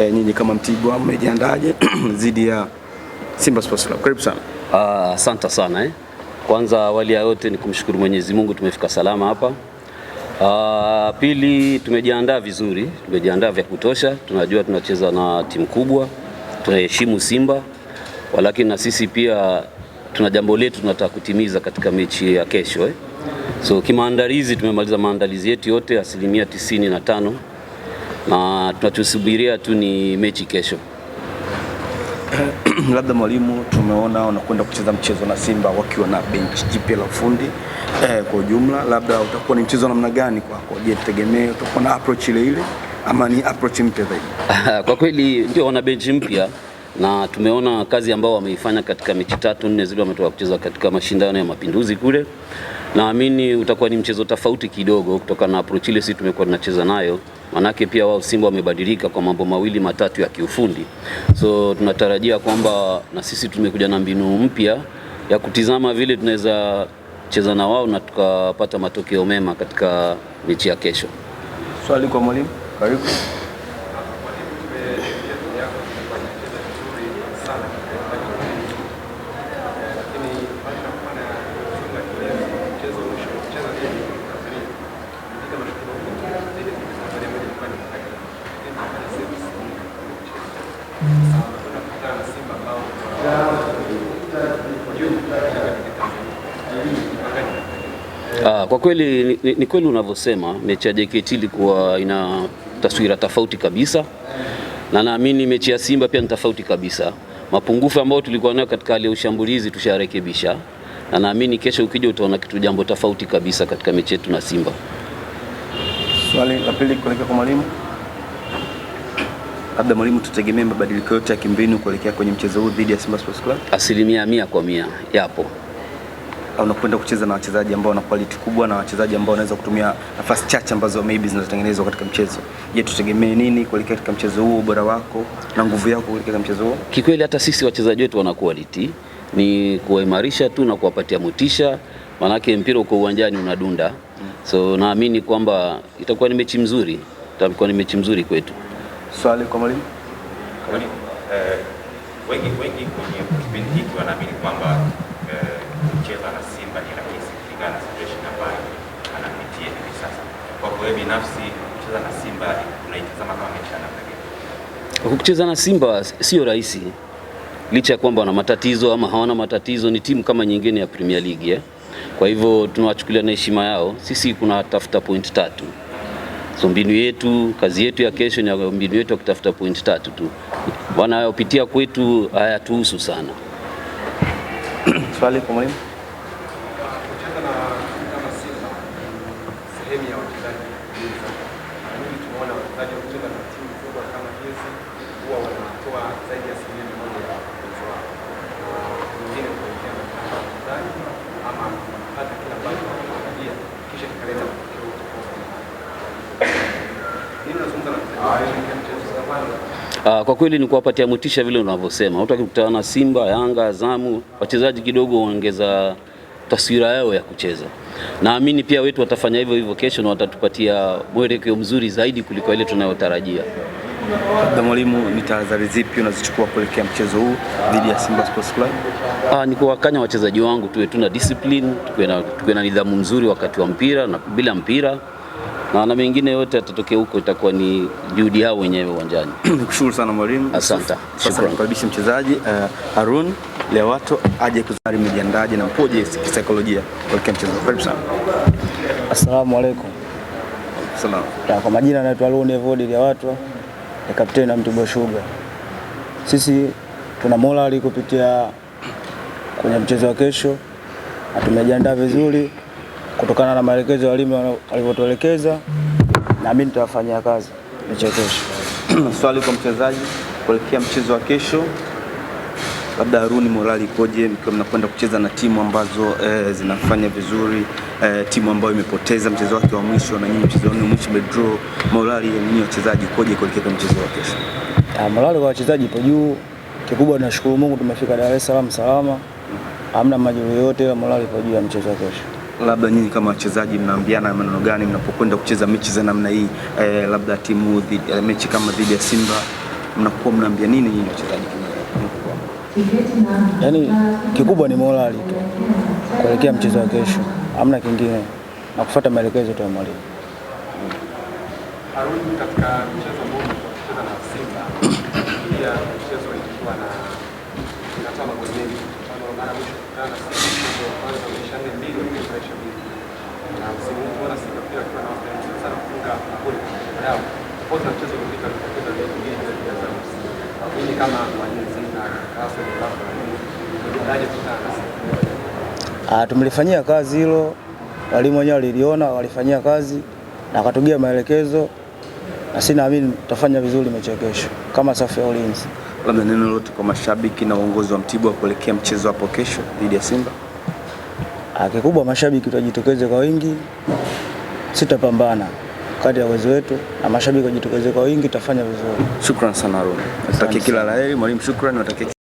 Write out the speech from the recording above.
nyinyi kama Mtibwa mmejiandaje dhidi ya Simba Sports Club? Karibu sana. Asante sana. Kwanza awali ya yote ni kumshukuru Mwenyezi Mungu tumefika salama hapa. Pili, tumejiandaa vizuri, tumejiandaa vya kutosha. Tunajua tunacheza na timu kubwa, tunaheshimu Simba, lakini na sisi pia tuna jambo letu tunataka kutimiza katika mechi ya kesho. So kimaandalizi tumemaliza maandalizi yetu yote 95%, na tunachosubiria tu ni mechi kesho. Labda mwalimu, tumeona unakwenda kucheza mchezo na Simba wakiwa na bench jipya la ufundi. Kwa ujumla labda utakuwa ni mchezo namna gani kwako? Je, tegemea utakuwa na approach ile ama ni approach mpya zaidi? Kwa kweli ndio wana bench mpya, na tumeona kazi ambao wameifanya katika mechi 3-4 zile wametoka kucheza katika mashindano ya Mapinduzi kule. Naamini utakuwa ni mchezo tofauti kidogo kutokana na approach ile sisi tumekuwa tunacheza nayo. Manake pia wao Simba wamebadilika kwa mambo mawili matatu ya kiufundi. So tunatarajia kwamba na sisi tumekuja na mbinu mpya ya kutizama vile tunaweza cheza na wao na tukapata matokeo mema katika mechi ya kesho. Swali kwa mwalimu. Karibu. Kwa kweli ni kweli unavyosema, mechi ya JKT ilikuwa ina taswira tofauti kabisa, na naamini mechi ya Simba pia ni tofauti kabisa. Mapungufu ambayo tulikuwa nayo katika hali ya ushambulizi tusharekebisha, na naamini kesho ukija utaona jambo tofauti kabisa katika mechi yetu na Simba. Swali la pili kuelekea kwa mwalimu. Labda mwalimu, tutegemee mabadiliko yote ya kimbinu kuelekea kwenye mchezo huu dhidi ya Simba Sports Club? 100% yapo. Unakwenda kucheza na wachezaji ambao wana quality kubwa na wachezaji ambao wanaweza kutumia nafasi chache ambazo maybe zinazotengenezwa katika mchezo. Je, tutegemee nini kuelekea katika mchezo huu, ubora wako na nguvu yako kuelekea katika mchezo huu? Kikweli hata sisi wachezaji wetu wana quality, ni kuimarisha tu na kuwapatia motisha, manake mpira uko uwanjani unadunda. So naamini kwamba itakuwa ni mechi mzuri, kwetu. Swali kwa mwalimu. Wengi kwenye kipindi hiki wanaamini kwamba kucheza na Simba ni rahisi kulingana na situation ambayo anapitia hivi sasa. Kwa wewe binafsi kucheza na Simba unaitazama kama mechi ya namna gani? Kucheza na Simba sio rahisi. Licha ya kwamba wana matatizo ama hawana matatizo, ni timu kama nyingine ya Premier League. Kwa hivyo tunawachukulia na heshima yao. Sisi kuna tafuta point 3. So mbinu yetu, kazi yetu ya kesho ni mbinu yetu ya kutafuta point 3 tu. Wanayopitia kwetu hayatuhusu sana. Swali kwa mwalimu. Kucheza na kama Simba sehemu ya wachezaji wengi, tumeona wachezaji kucheza na timu kubwa kama hizi huwa wanatoa zaidi ya 100% ya uwezo wao, na wengine kuelekea na wachezaji ama hata kila ambacho wanatarajia kisha kikaleta matokeo tofauti. Nini unazungumza na mchezo wa kwanza? Kwa kweli ni kuwapatia motisha vile unavyosema. Watu wakikutana na Simba, Yanga, Azamu, wachezaji kidogo waongeza taswira yao ya kucheza. Naamini pia wetu watafanya hivyo kesho na watatupatia mwelekeo mzuri zaidi kuliko ile tunayotarajia. Labda mwalimu, ni tahadhari zipi unazichukua kuelekea mchezo huu dhidi ya Simba Sports Club? Ni kuwakanya wachezaji wangu tuwe tuna discipline, tuwe na nidhamu nzuri wakati wa mpira na bila mpira. Na mengine yote yatatokea huko, itakuwa ni juhudi yao wenyewe uwanjani. Nikushukuru sana mwalimu. Asante. Sasa tukaribishe mchezaji Harun Lewato aje kuzari mjiandaje na mpoje kisaikolojia kuelekea mchezo. Karibu sana. Asalamu alaykum. Salaam. Kwa majina naitwa Harun Lewato, ni kapteni wa Mtibwa Sugar. Sisi tuna morali kupitia kwenye mchezo wa kesho, na tumejiandaa vizuri kutokana na maelekezo ya walimu walivyotuelekeza, na mimi nitafanyia kazi mechi ya kesho. Swali kwa mchezaji kuelekea mchezo wa kesho. Labda Haruni, morali ikoje mkiwa mnakwenda kucheza na timu ambazo zinafanya vizuri, timu ambayo imepoteza mchezo wake wa mwisho na nyinyi mchezo wenu mwisho draw? Morali ya nyinyi wachezaji ikoje kuelekea mchezo wa kesho? Morali kwa wachezaji ipo juu. Kikubwa tunashukuru Mungu tumefika Dar es Salaam salama. Hamna majeruhi yote, morali ipo juu ya mchezo wa kesho. Labda nyinyi kama wachezaji mnaambiana maneno gani mnapokwenda kucheza mechi za namna hii, labda timu mechi kama dhidi ya Simba mnakuwa mnaambia nini nyinyi wachezaji? Yaani kikubwa ni morali tu kuelekea mchezo wa kesho, hamna kingine, na kufuata maelekezo tu ya mwalimu. Arudi katika mchezo ambao tunacheza na Simba, pia mchezo ulikuwa na inatoa magoli mengi. Mfano mara mwisho kukutana na Simba ndio kwanza mechi 4-2 ilikuwa mechi. Na msimu huu tunaona Simba pia kwa na wastani sana kufunga magoli yao. Kwa sababu mchezo ulipita kupoteza mechi mbili za Azam. Lakini kama walinzi na kasa ni wapo na nini? Ndio kukutana na Simba. Tumelifanyia kazi hilo, walimu wenyewe waliliona, walifanyia kazi na akatugia maelekezo, na sisi naamini tutafanya vizuri mechi ya kesho kama safu ya ulinzi. Labda neno lolote kwa mashabiki na uongozi wa Mtibwa kuelekea mchezo hapo kesho dhidi ya Simba? Kikubwa mashabiki tutajitokeze kwa wingi, sitapambana kadri ya uwezo wetu, na mashabiki wajitokeze kwa wingi, tutafanya vizuri. Shukrani sana Haruna. Natakia kila laheri mwalimu, shukrani. Natakia